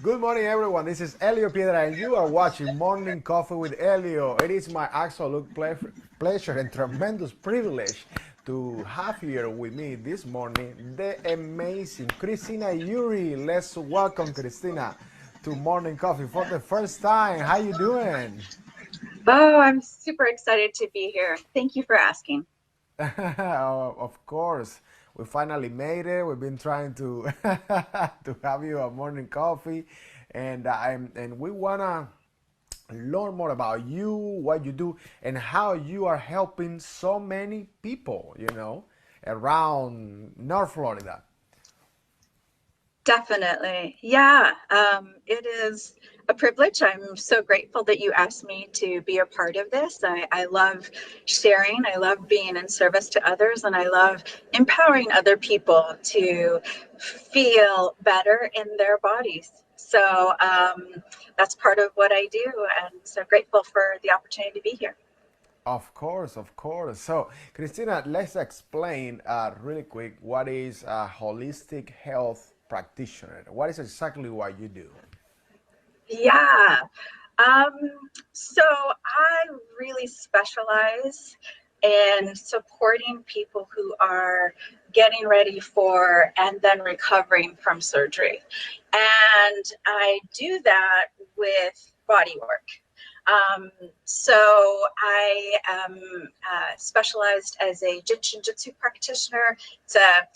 Good morning, everyone. This is Elio Piedra, and you are watching Morning Coffee with Elio. It is my absolute pleasure and tremendous privilege to have here with me this morning the amazing Cristina Eury. Let's welcome Cristina to Morning Coffee for the first time. How you doing? Oh, I'm super excited to be here. Thank you for asking. Of course, we finally made it. We've been trying to to have you a morning coffee, and we wanna learn more about you, what you do, and how you are helping so many people. Around North Florida. Definitely. Yeah, it is a privilege. I'm so grateful that you asked me to be a part of this. I love sharing, I love being in service to others, and I love empowering other people to feel better in their bodies. That's part of what I do, and so grateful for the opportunity to be here. Of course, of course. So, Christina, let's explain really quick what is a holistic health practitioner. What is exactly what you do? Yeah. Um, so I really specialize in supporting people who are getting ready for and then recovering from surgery. And I do that with body work. So I am specialized as a Jin Shin Jyutsu practitioner. It's a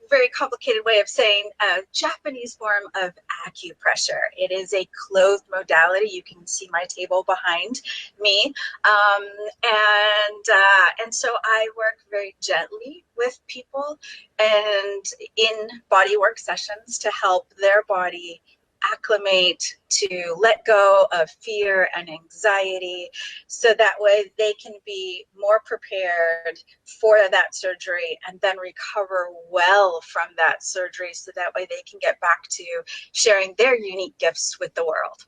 very complicated way of saying a Japanese form of acupressure. It is a clothed modality. You can see my table behind me, and so I work very gently with people and in body work sessions to help their body acclimate to let go of fear and anxiety so that way they can be more prepared for that surgery and then recover well from that surgery so that way they can get back to sharing their unique gifts with the world.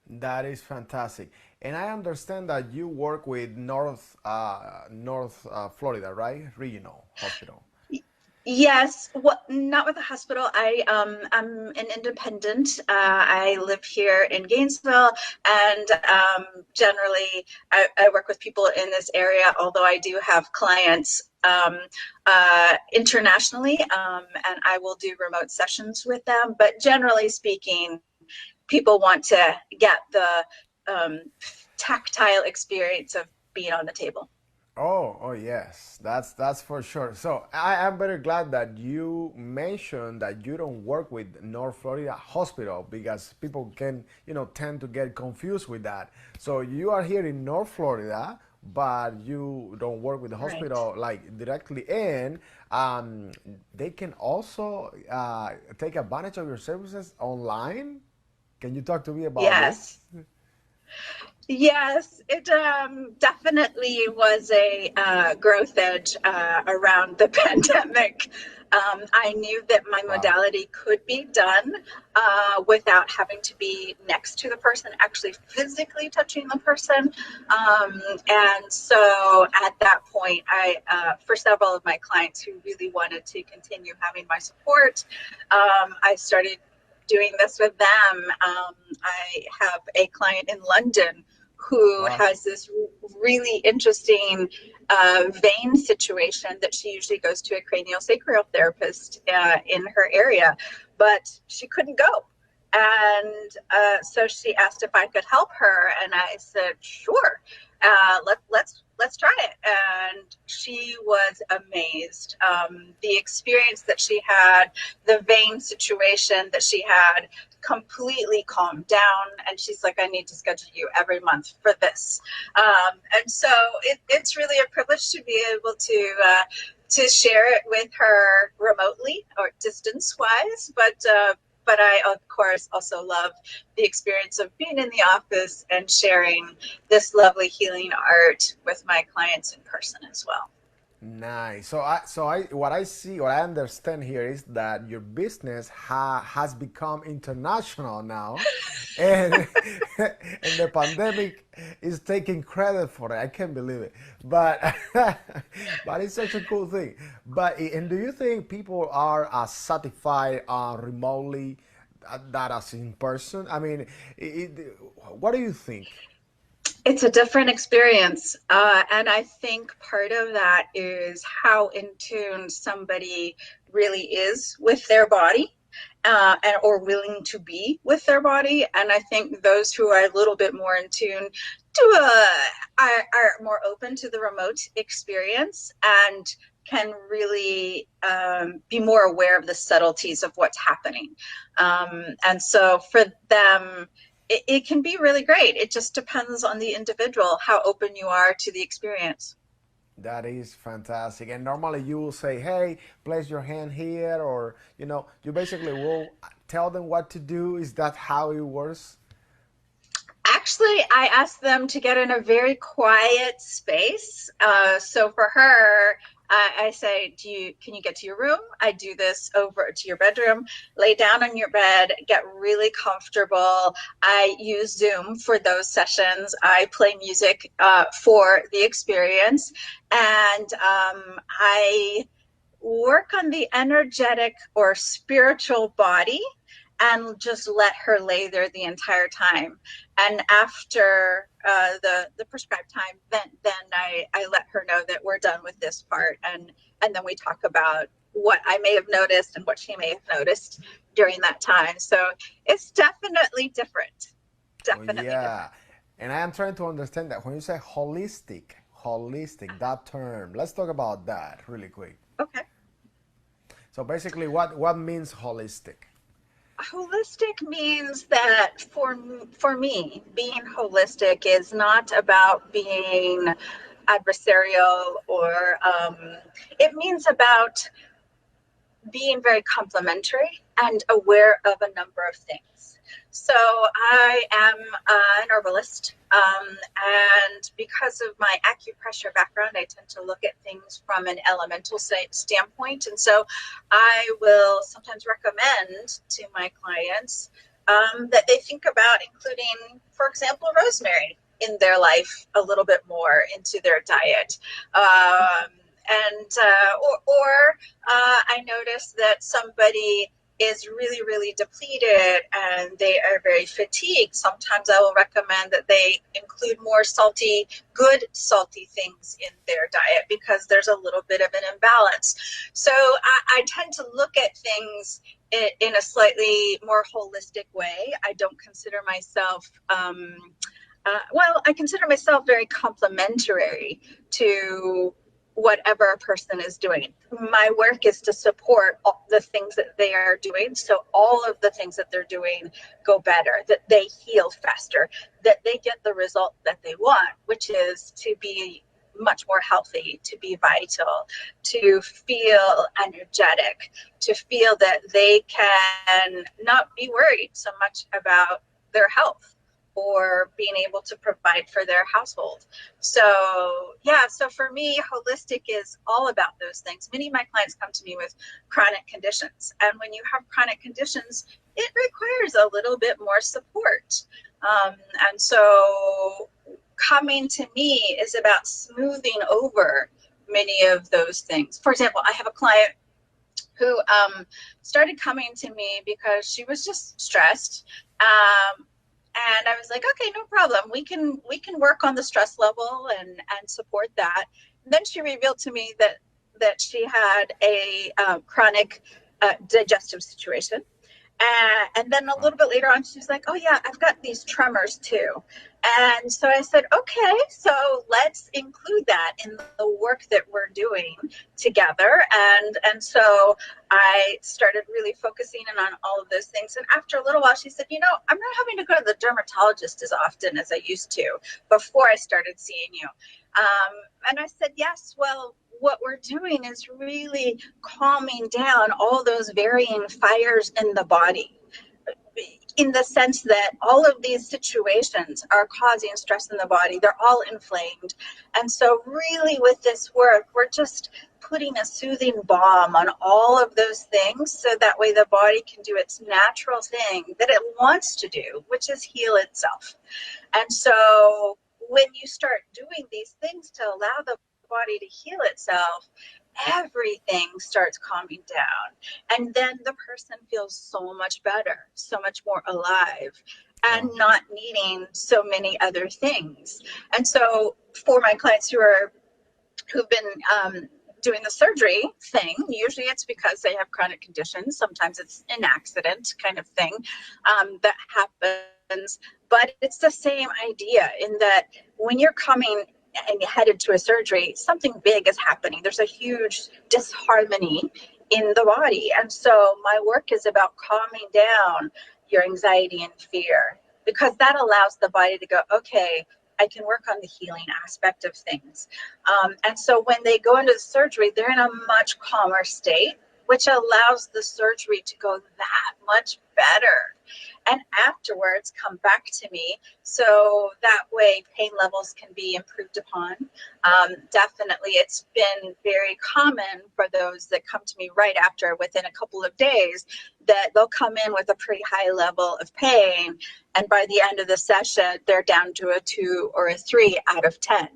That is fantastic. And I understand that you work with North Florida, right? Regional hospital. Yes, what not with the hospital. I'm an independent. I live here in Gainesville, and generally I work with people in this area. Although I do have clients internationally, and I will do remote sessions with them. But generally speaking, people want to get the tactile experience of being on the table. Oh yes, that's for sure. So I am very glad that you mentioned that you don't work with North Florida Hospital because people can, tend to get confused with that. So you are here in North Florida, but you don't work with the Right. hospital like directly in. They can also take advantage of your services online. Can you talk to me about this? Yes. Yes, it definitely was a growth edge around the pandemic. I knew that my Wow. modality could be done without having to be next to the person, actually physically touching the person. And so at that point, for several of my clients who really wanted to continue having my support, I started doing this with them. I have a client in London who Wow. has this really interesting vein situation that she usually goes to a craniosacral therapist in her area, but she couldn't go. And so she asked if I could help her, and I said, "Sure, let's try it." And she was amazed. The experience that she had, the vein situation that she had, completely calmed down, and she's like, I need to schedule you every month for this. And so it's really a privilege to be able to share it with her remotely or distance wise, but I of course also love the experience of being in the office and sharing this lovely healing art with my clients in person as well. Nice. What I see, what I understand here is that your business has become international now, and and the pandemic is taking credit for it. I can't believe it, but but it's such a cool thing. And do you think people are satisfied remotely? that as in person? I mean, what do you think? It's a different experience. And I think part of that is how in tune somebody really is with their body, or willing to be with their body. And I think those who are a little bit more in tune are more open to the remote experience and can really be more aware of the subtleties of what's happening. And so for them, it can be really great. It just depends on the individual, how open you are to the experience. That is fantastic. And normally you will say, hey, place your hand here, or, you basically will tell them what to do. Is that how it works? Actually, I asked them to get in a very quiet space. So for her, I say, can you get to your room? I do this over to your bedroom, lay down on your bed, get really comfortable. I use Zoom for those sessions. I play music for the experience. And I work on the energetic or spiritual body and just let her lay there the entire time. And after the prescribed time, then I let her know that we're done with this part, and then we talk about what I may have noticed and what she may have noticed during that time. So it's definitely different. Oh, Definitely yeah. different. And I am trying to understand that when you say holistic, that term, let's talk about that really quick. Okay. So basically, what means holistic? Holistic means that for me, being holistic is not about being adversarial, or it means about being very complimentary and aware of a number of things. So I am an herbalist, and because of my acupressure background, I tend to look at things from an elemental standpoint. And so I will sometimes recommend to my clients that they think about including, for example, rosemary in their life a little bit more into their diet. Or I notice that somebody is really, really depleted and they are very fatigued. Sometimes I will recommend that they include more salty, good salty things in their diet because there's a little bit of an imbalance. So I tend to look at things in a slightly more holistic way. I don't consider myself I consider myself very complimentary to whatever a person is doing. My work is to support all the things that they are doing. So all of the things that they're doing go better, that they heal faster, that they get the result that they want, which is to be much more healthy, to be vital, to feel energetic, to feel that they can not be worried so much about their health or being able to provide for their household. So yeah, so for me, holistic is all about those things. Many of my clients come to me with chronic conditions, and when you have chronic conditions, it requires a little bit more support. Um, and so coming to me is about smoothing over many of those things. For example, I have a client who started coming to me because she was just stressed. And I was like, okay, no problem. We can work on the stress level and support that. And then she revealed to me that she had a chronic digestive situation. And then a little bit later on, she's like, oh, yeah, I've got these tremors too. And so I said, okay, so let's include that in the work that we're doing together. And so I started really focusing in on all of those things. And after a little while, she said, I'm not having to go to the dermatologist as often as I used to before I started seeing you. And I said, yes, well, what we're doing is really calming down all those varying fires in the body, in the sense that all of these situations are causing stress in the body. They're all inflamed. And so really with this work, we're just putting a soothing balm on all of those things so that way the body can do its natural thing that it wants to do, which is heal itself. And so when you start doing these things to allow the body to heal itself, everything starts calming down. And then the person feels so much better, so much more alive, and Oh, not needing so many other things. And so for my clients who've been doing the surgery thing, usually it's because they have chronic conditions. Sometimes it's an accident kind of thing that happens. But it's the same idea in that when you're coming and headed to a surgery, something big is happening. There's a huge disharmony in the body. And so my work is about calming down your anxiety and fear, because that allows the body to go, okay, I can work on the healing aspect of things. And so when they go into the surgery, they're in a much calmer state, which allows the surgery to go that much better. And afterwards, come back to me. So that way, pain levels can be improved upon. Definitely, it's been very common for those that come to me right after, within a couple of days, that they'll come in with a pretty high level of pain. And by the end of the session, they're down to a 2 or a 3 out of 10.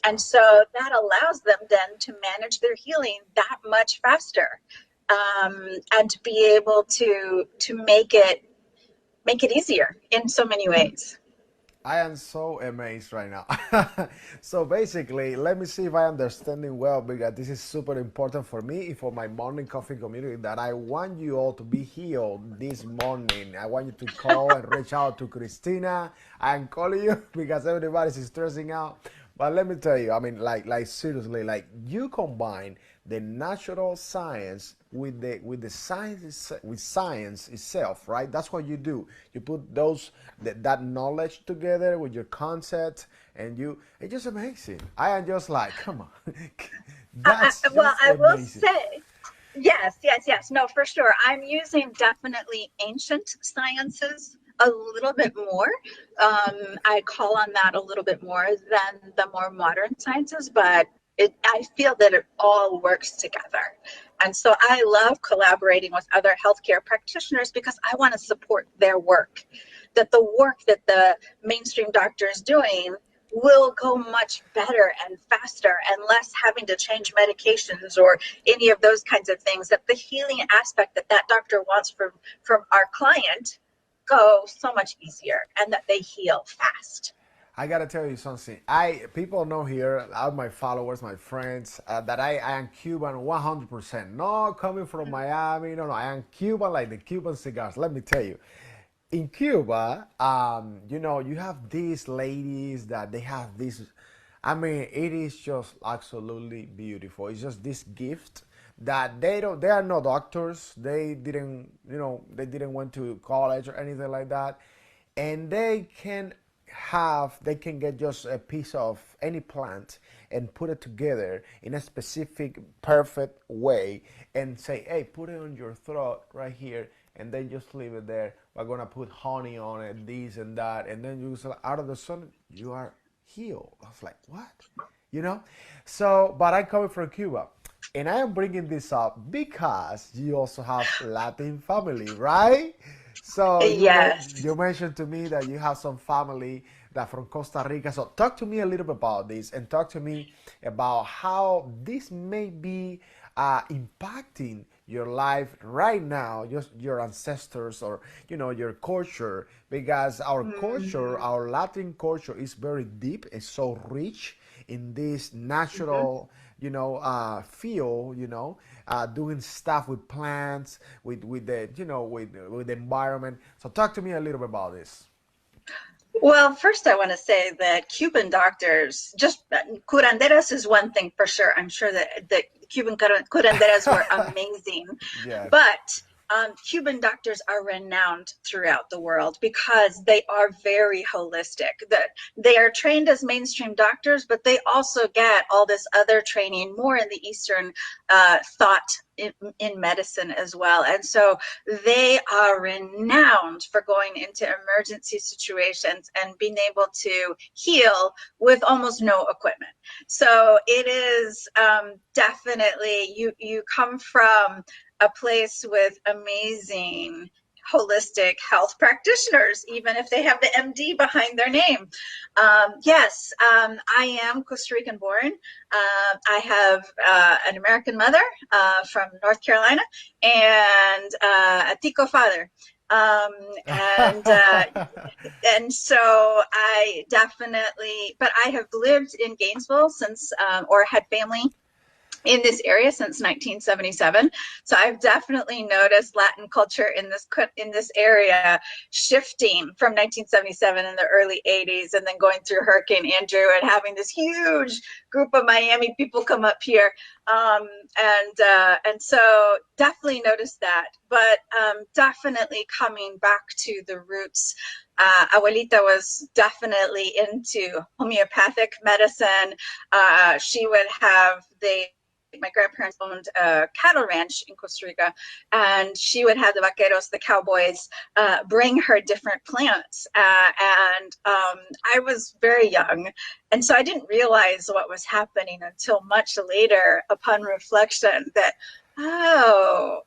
And so that allows them then to manage their healing that much faster, and to be able to make it easier in so many ways. I am so amazed right now. So basically, let me see if I understanding well, because this is super important for me and for my morning coffee community, that I want you all to be healed this morning. I want you to call and reach out to Cristina. I'm calling you because everybody's stressing out. But let me tell you, I mean, like seriously, like you combine the natural science with the science with science itself, right? That's what you do. You put that knowledge together with your concept, and it's just amazing. I am just like, come on, that's Well, just I will amazing. say, yes, yes, yes. No, for sure. I'm using definitely ancient sciences a little bit more. I call on that a little bit more than the more modern sciences, but I feel that it all works together. And so I love collaborating with other healthcare practitioners because I want to support their work. That the work that the mainstream doctor is doing will go much better and faster, and less having to change medications or any of those kinds of things. That the healing aspect that that doctor wants from our client go so much easier, and that they heal fast. I gotta tell you something. I people know here, all my followers, my friends, that I am Cuban 100%. Not coming from Miami. No, no, I am Cuban like the Cuban cigars. Let me tell you, in Cuba, you have these ladies that they have this. I mean, it is just absolutely beautiful. It's just this gift that they don't. They are no doctors. They didn't went to college or anything like that, and they can get just a piece of any plant and put it together in a specific perfect way and say, hey, put it on your throat right here, and then just leave it there. We're gonna put honey on it, this and that, and then you out of the sun you are healed. I was like, what? you know so, but I'm coming from Cuba, and I am bringing this up because you also have Latin family, right? So Yes. you mentioned to me that you have some family that from Costa Rica. So talk to me a little bit about this, and talk to me about how this may be impacting your life right now, just your ancestors, or your culture, because our culture, Mm-hmm. our Latin culture, is very deep. It's so rich in this natural, feel, doing stuff with plants, with the with the environment. So talk to me a little bit about this. Well, first, I want to say that Cuban doctors, just curanderas is one thing for sure. I'm sure that the Cuban curanderas were amazing, Yes. but Cuban doctors are renowned throughout the world because they are very holistic. They are trained as mainstream doctors, but they also get all this other training more in the Eastern thought in medicine as well. And so they are renowned for going into emergency situations and being able to heal with almost no equipment. So it is definitely, you come from a place with amazing holistic health practitioners, even if they have the MD behind their name. Yes, I am Costa Rican born. I have an American mother from North Carolina and a Tico father. Um, and and so I definitely, but I have lived in Gainesville since, or had family in this area since 1977. So I've definitely noticed Latin culture in this area shifting from 1977 in the early 80s, and then going through Hurricane Andrew and having this huge group of Miami people come up here. And so definitely noticed that, but definitely coming back to the roots. Abuelita was definitely into homeopathic medicine. She would have my grandparents owned a cattle ranch in Costa Rica, and she would have the vaqueros, the cowboys, bring her different plants. I was very young, and so I didn't realize what was happening until much later, upon reflection, that, oh,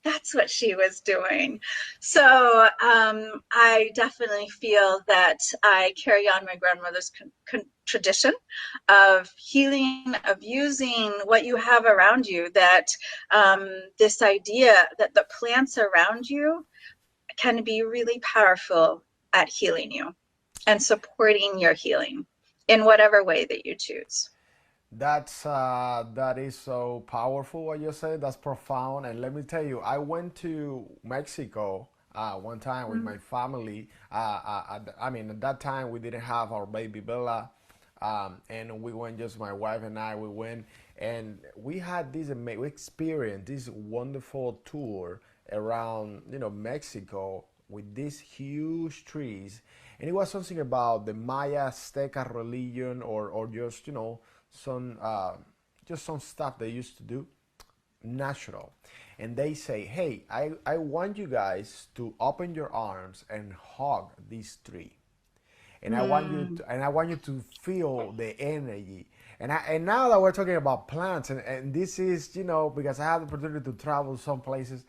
that's what she was doing. So I definitely feel that I carry on my grandmother's tradition of healing, of using what you have around you, that this idea that the plants around you can be really powerful at healing you and supporting your healing in whatever way that you choose. That is so powerful what you say. That's profound. And let me tell you, I went to Mexico one time with my family. I mean, at that time we didn't have our baby Bella, and we went, just my wife and I. We went and we had this amazing experience, this wonderful tour around Mexico with these huge trees, and it was something about the Maya Azteca religion, or just some just some stuff they used to do natural. And they say, hey, I want you guys to open your arms and hug this tree, and I want you to feel the energy. And now that we're talking about plants, and this is, because I had the opportunity to travel some places,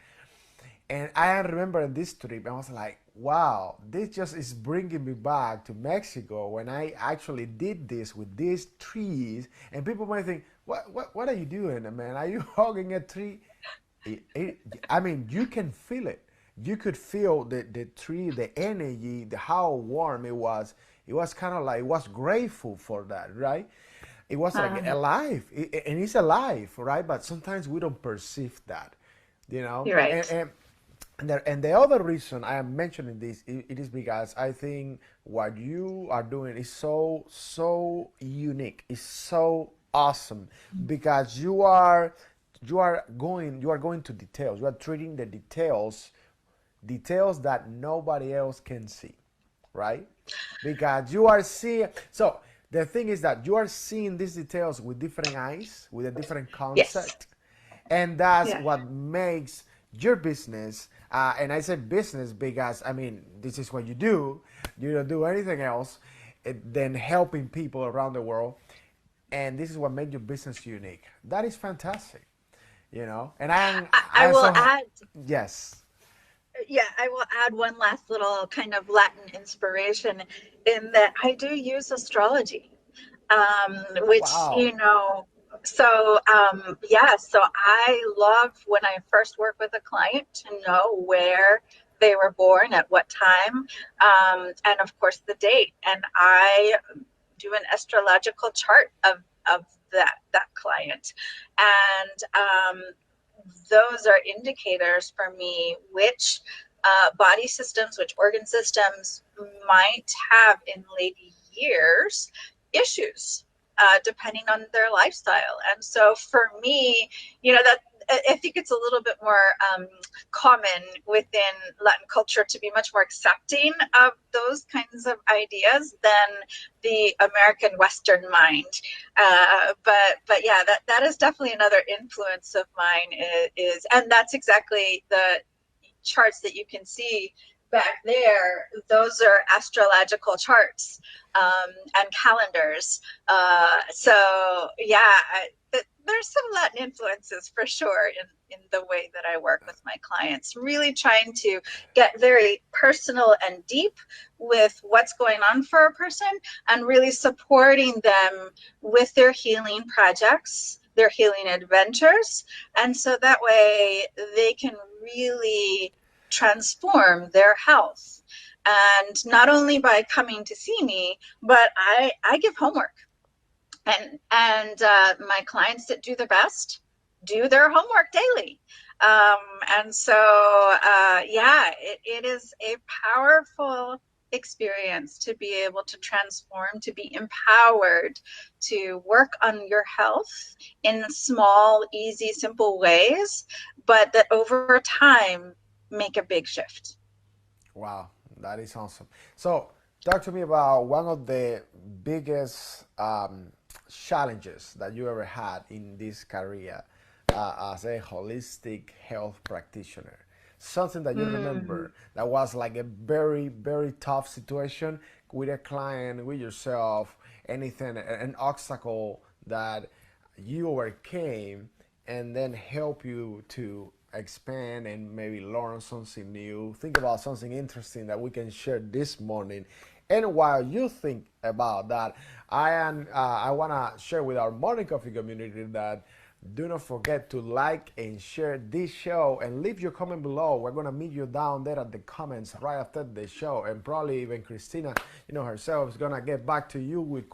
and I remember this trip, I was like, wow, this just is bringing me back to Mexico when I actually did this with these trees. And people might think, what are you doing, man? Are you hugging a tree? I mean, you can feel it. You could feel the tree, the energy, how warm it was. It was kind of like, it was grateful for that, right? It was like alive, and it's alive, right? But sometimes we don't perceive that, You're right. And the other reason I am mentioning this, it is because I think what you are doing is so unique. It's so awesome because you are going to details. You are treating the details that nobody else can see, right? Because you are seeing. So the thing is that you are seeing these details with different eyes, with a different Yes. concept, and that's Yeah. what makes your business. And I say business because, I mean, this is what you do. You don't do anything else than helping people around the world, and this is what makes your business unique. That is fantastic, And I I'm will so add, yes. yeah, I will add one last little kind of Latin inspiration, in that I do use astrology, which, Wow. yeah, so I love, when I first work with a client, to know where they were born, at what time, and of course the date. And I do an astrological chart of that client. And those are indicators for me which body systems, which organ systems might have in later years issues, depending on their lifestyle. And so for me, that I think it's a little bit more common within Latin culture to be much more accepting of those kinds of ideas than the American Western mind. But yeah, that is definitely another influence of mine, and that's exactly the charts that you can see back there. Those are astrological charts, and calendars. So yeah, there's some Latin influences for sure in the way that I work with my clients, really trying to get very personal and deep with what's going on for a person and really supporting them with their healing projects, their healing adventures. And so that way they can really transform their health. And not only by coming to see me, but I give homework. And my clients that do the best do their homework daily. And so, yeah, it is a powerful experience to be able to transform, to be empowered to work on your health in small, easy, simple ways, but that over time make a big shift. Wow, that is awesome. So, talk to me about one of the biggest challenges that you ever had in this career as a holistic health practitioner. Something that you remember that was like a very, very tough situation with a client, with yourself, anything, an obstacle that you overcame and then help you to expand and maybe learn something new. Think about something interesting that we can share this morning. And while you think about that, I want to share with our morning coffee community that do not forget to like and share this show and leave your comment below. We're gonna meet you down there at the comments right after the show, and probably even Cristina, herself is gonna get back to you with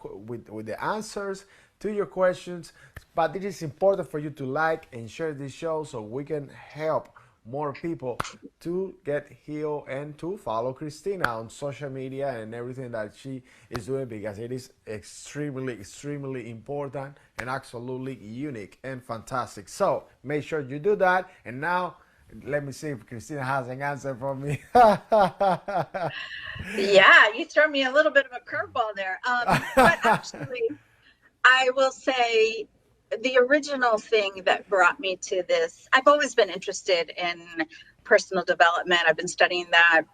the answers to your questions. But it is important for you to like and share this show so we can help more people to get healed and to follow Cristina on social media and everything that she is doing, because it is extremely, extremely important and absolutely unique and fantastic. So make sure you do that. And now let me see if Cristina has an answer for me. Yeah, you throw me a little bit of a curveball there. But actually, I will say the original thing that brought me to this, I've always been interested in personal development. I've been studying that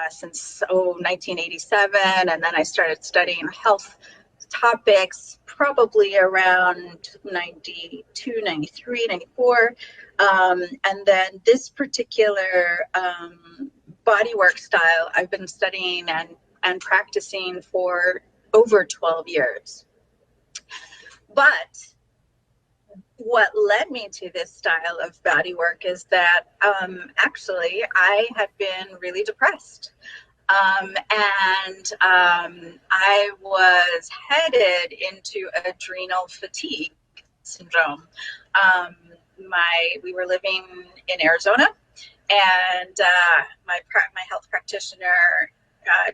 since 1987, and then I started studying health topics probably around 92, 93, 94. And then this particular bodywork style I've been studying and practicing for over 12 years. But what led me to this style of bodywork is that actually I had been really depressed. I was headed into adrenal fatigue syndrome. We were living in Arizona, and my health practitioner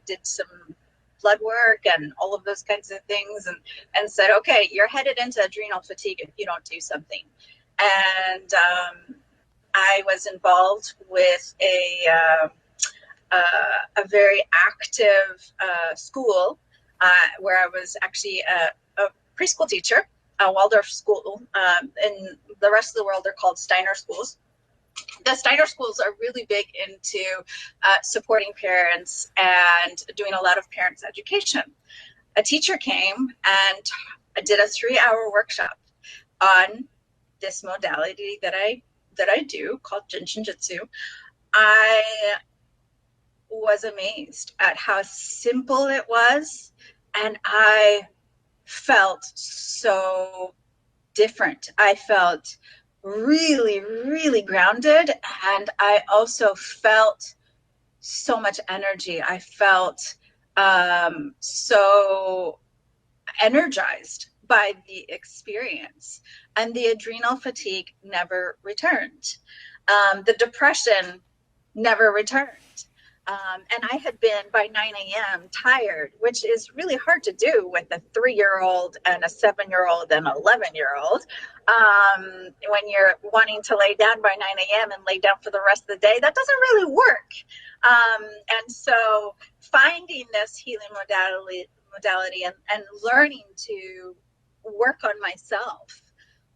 did some blood work and all of those kinds of things, and said, okay, you're headed into adrenal fatigue if you don't do something. And I was involved with a very active school where I was actually a preschool teacher, a Waldorf school. In the rest of the world, they're called Steiner schools. The Steiner schools are really big into supporting parents and doing a lot of parents' education. A teacher came and did a 3-hour workshop on this modality that I do called Jin Shin Jyutsu. I was amazed at how simple it was, and I felt so different. I felt really, really grounded, and I also felt so much energy. I felt so energized by the experience, and the adrenal fatigue never returned. The depression never returned. And I had been by 9 a.m. tired, which is really hard to do with a 3-year-old and a 7-year-old and 11-year-old. When you're wanting to lay down by 9 a.m. and lay down for the rest of the day, that doesn't really work. And so finding this healing modality and learning to work on myself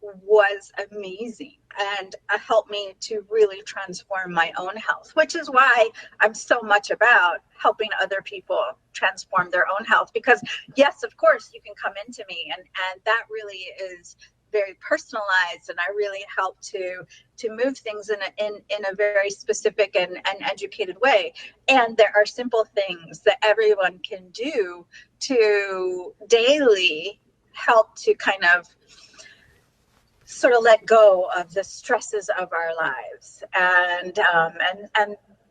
was amazing, and helped me to really transform my own health, which is why I'm so much about helping other people transform their own health. Because yes, of course, you can come into me, and that really is very personalized, and I really help to move things in a very specific and educated way. And there are simple things that everyone can do to daily help to kind of sort of let go of the stresses of our lives, and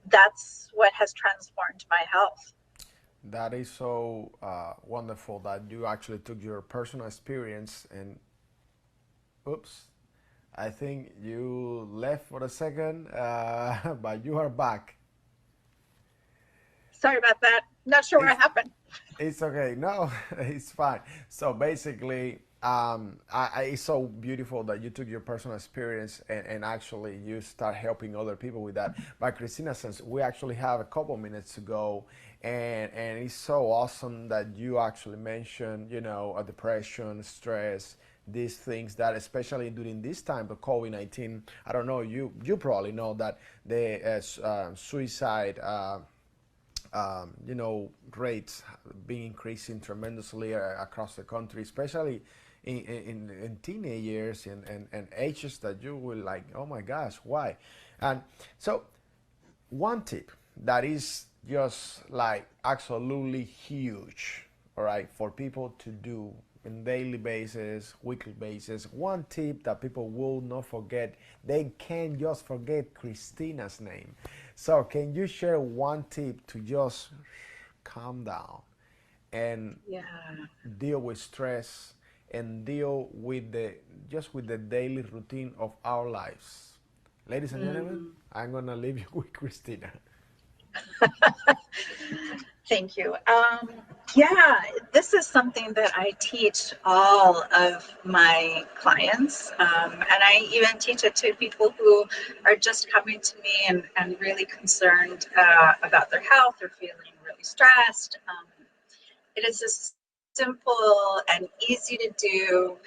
that's what has transformed my health. That is so wonderful that you actually took your personal experience and, oops, I think you left for a second, but you are back. Sorry about that. Not sure what It's happened. It's okay. No, it's fine. So basically, it's so beautiful that you took your personal experience and actually you start helping other people with that. But Christina, since we actually have a couple minutes to go, and it's so awesome that you actually mentioned, a depression, stress, these things that especially during this time of COVID-19, I don't know, you probably know that the suicide. Rates being increasing tremendously across the country, especially in teenage years and ages that you will like, oh my gosh, why? And so one tip that is just like absolutely huge, all right, for people to do on daily basis, weekly basis. One tip that people will not forget, they can't just forget Christina's name. So can you share one tip to just calm down and Yeah. deal with stress and deal with the just with the daily routine of our lives? Ladies and gentlemen, Mm. I'm gonna leave you with Christina. Thank you. Yeah, this is something that I teach all of my clients. And I even teach it to people who are just coming to me and really concerned about their health or feeling really stressed. It is a simple and easy to do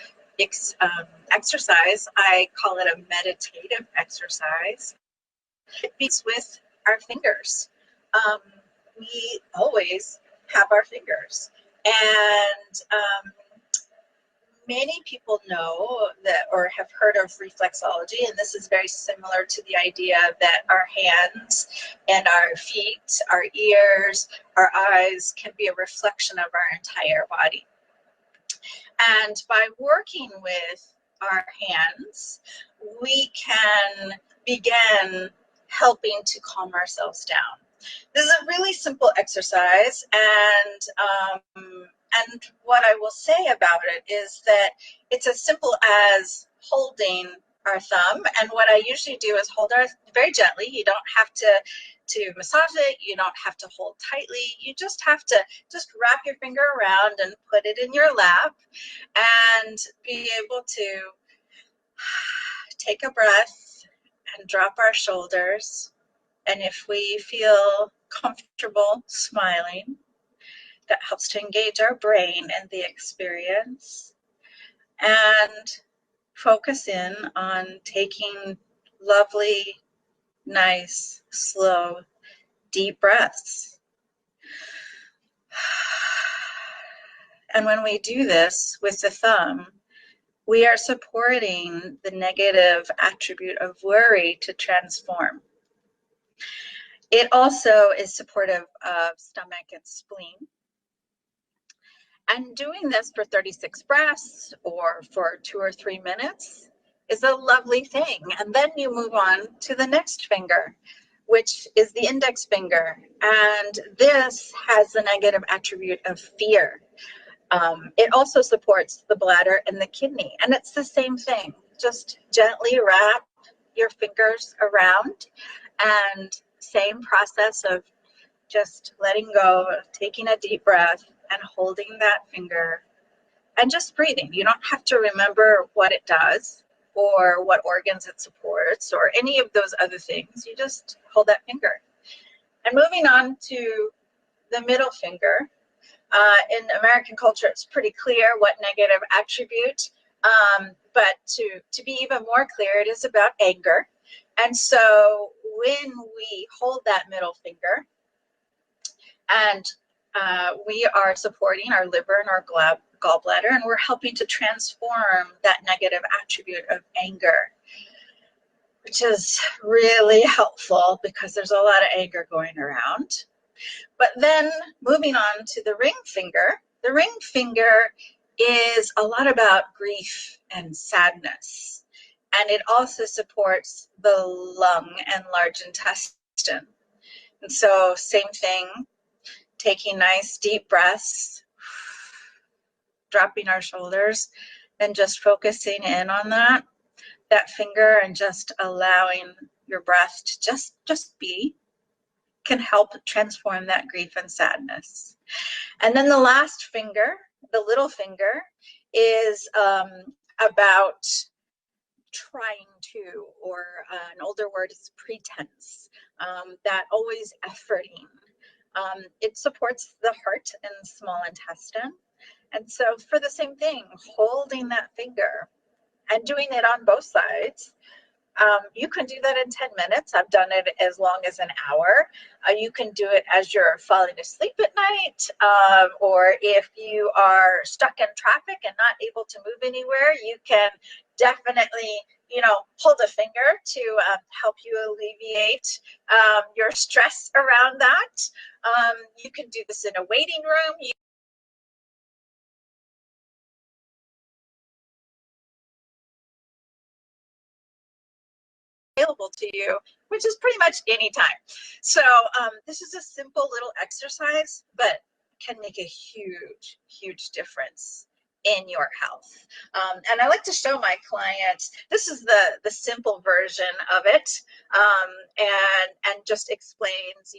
exercise. I call it a meditative exercise. It begins with our fingers. Um, we always have our fingers. And many people know that or have heard of reflexology, and this is very similar to the idea that our hands and our feet, our ears, our eyes can be a reflection of our entire body. And by working with our hands, we can begin helping to calm ourselves down. This is a really simple exercise, and what I will say about it is that it's as simple as holding our thumb. And what I usually do is hold our very gently. You don't have to massage it. You don't have to hold tightly. You just have to just wrap your finger around and put it in your lap and be able to take a breath and drop our shoulders. And if we feel comfortable smiling, that helps to engage our brain in the experience and focus in on taking lovely, nice, slow, deep breaths. And when we do this with the thumb, we are supporting the negative attribute of worry to transform. It also is supportive of stomach and spleen. And doing this for 36 breaths or for 2 or 3 minutes is a lovely thing. And then you move on to the next finger, which is the index finger. And this has the negative attribute of fear. It also supports the bladder and the kidney. And it's the same thing. Just gently wrap your fingers around, and same process of just letting go, taking a deep breath and holding that finger and just breathing. You don't have to remember what it does or what organs it supports or any of those other things. You just hold that finger. And moving on to the middle finger. In American culture, it's pretty clear what negative attribute, but to be even more clear, it is about anger. And so when we hold that middle finger and we are supporting our liver and our gallbladder, and we're helping to transform that negative attribute of anger, which is really helpful because there's a lot of anger going around. But then moving on to the ring finger is a lot about grief and sadness. And it also supports the lung and large intestine. And so same thing, taking nice deep breaths, dropping our shoulders, and just focusing in on that finger and just allowing your breath to just be, can help transform that grief and sadness. And then the last finger, the little finger, is about trying to, or an older word is pretense, that always efforting. It supports the heart and small intestine. And so for the same thing, holding that finger and doing it on both sides. You can do that in 10 minutes. I've done it as long as an hour. You can do it as you're falling asleep at night, or if you are stuck in traffic and not able to move anywhere, you can definitely, hold a finger to help you alleviate your stress around that. You can do this in a waiting room. Available to you, which is pretty much any time. So this is a simple little exercise, but can make a huge difference in your health. And I like to show my clients, this is the simple version of it, and just explains,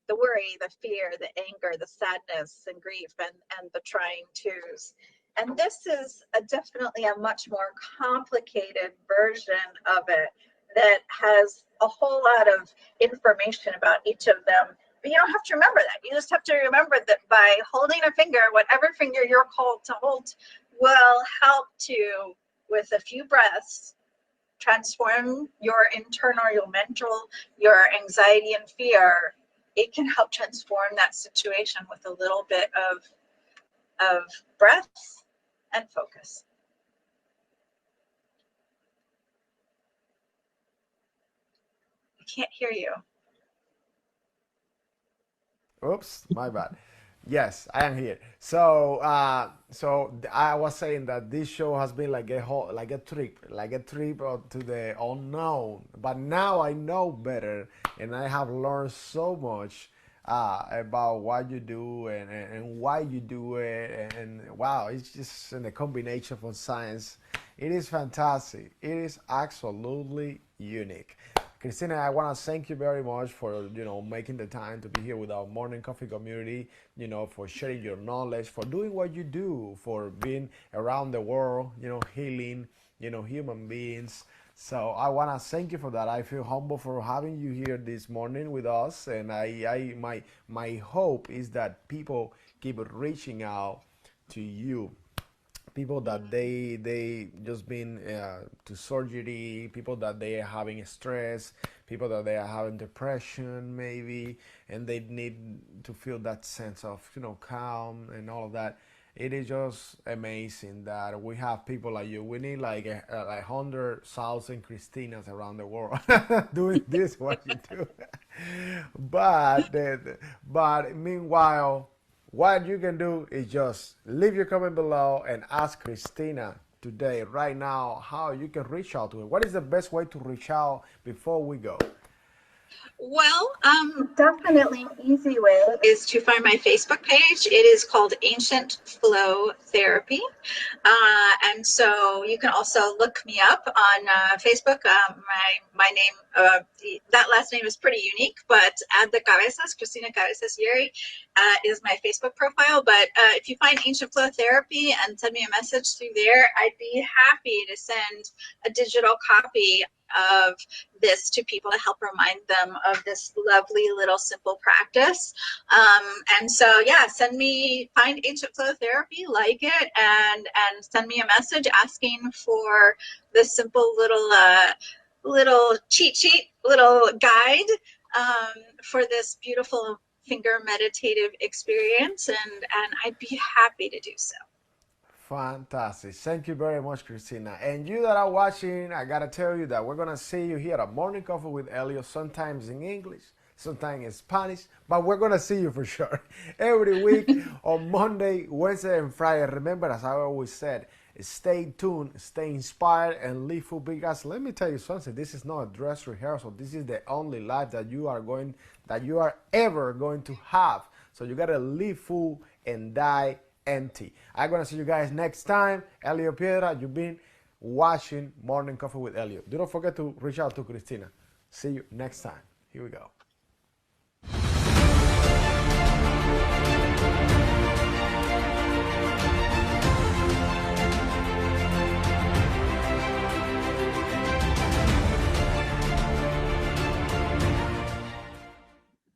the worry, the fear, the anger, the sadness and grief, and the trying tos. And this is definitely a much more complicated version of it that has a whole lot of information about each of them. But you don't have to remember that. You just have to remember that by holding a finger, whatever finger you're called to hold, will help to, with a few breaths, transform your internal, your mental, your anxiety and fear. It can help transform that situation with a little bit of breath and focus. Can't hear you. Oops, my bad. Yes, I am here. So I was saying that this show has been like like a trip to the unknown. But now I know better, and I have learned so much about what you do and why you do it. And wow, it's just in a combination of science. It is fantastic. It is absolutely unique. Cristina, I want to thank you very much for making the time to be here with our morning coffee community. For sharing your knowledge, for doing what you do, for being around the world, healing, human beings. So I want to thank you for that. I feel humble for having you here this morning with us, and my hope is that people keep reaching out to you, people that they just been to surgery, people that they are having stress, people that they are having depression maybe, and they need to feel that sense of calm and all of that. It is just amazing that we have people like you. We need like 100,000 Christinas around the world doing this what you do. But meanwhile, what you can do is just leave your comment below and ask Cristina today, right now, how you can reach out to her. What is the best way to reach out before we go? Well, definitely an easy way is to find my Facebook page. It is called Ancient Flow Therapy. And so you can also look me up on Facebook. My name, that last name is pretty unique, but add the Cabezas, Cristina Cabezas Eury, is my Facebook profile. But if you find Ancient Flow Therapy and send me a message through there, I'd be happy to send a digital copy of this to people to help remind them of this lovely little simple practice. And so, yeah, find Ancient Flow Therapy, like it, and send me a message asking for this simple little cheat sheet, little guide for this beautiful finger meditative experience, and I'd be happy to do so. Fantastic. Thank you very much, Cristina. And you that are watching, I gotta tell you that we're gonna see you here at Morning Coffee with Elio, sometimes in English, sometimes in Spanish, but we're gonna see you for sure every week on Monday, Wednesday, and Friday. Remember, as I always said, stay tuned, stay inspired, and live full, because let me tell you something. This is not a dress rehearsal. This is the only life that you are ever going to have. So you gotta live full and die empty. I'm gonna see you guys next time. Elio Piedra, you've been watching Morning Coffee with Elio. Do not forget to reach out to Cristina. See you next time. Here we go.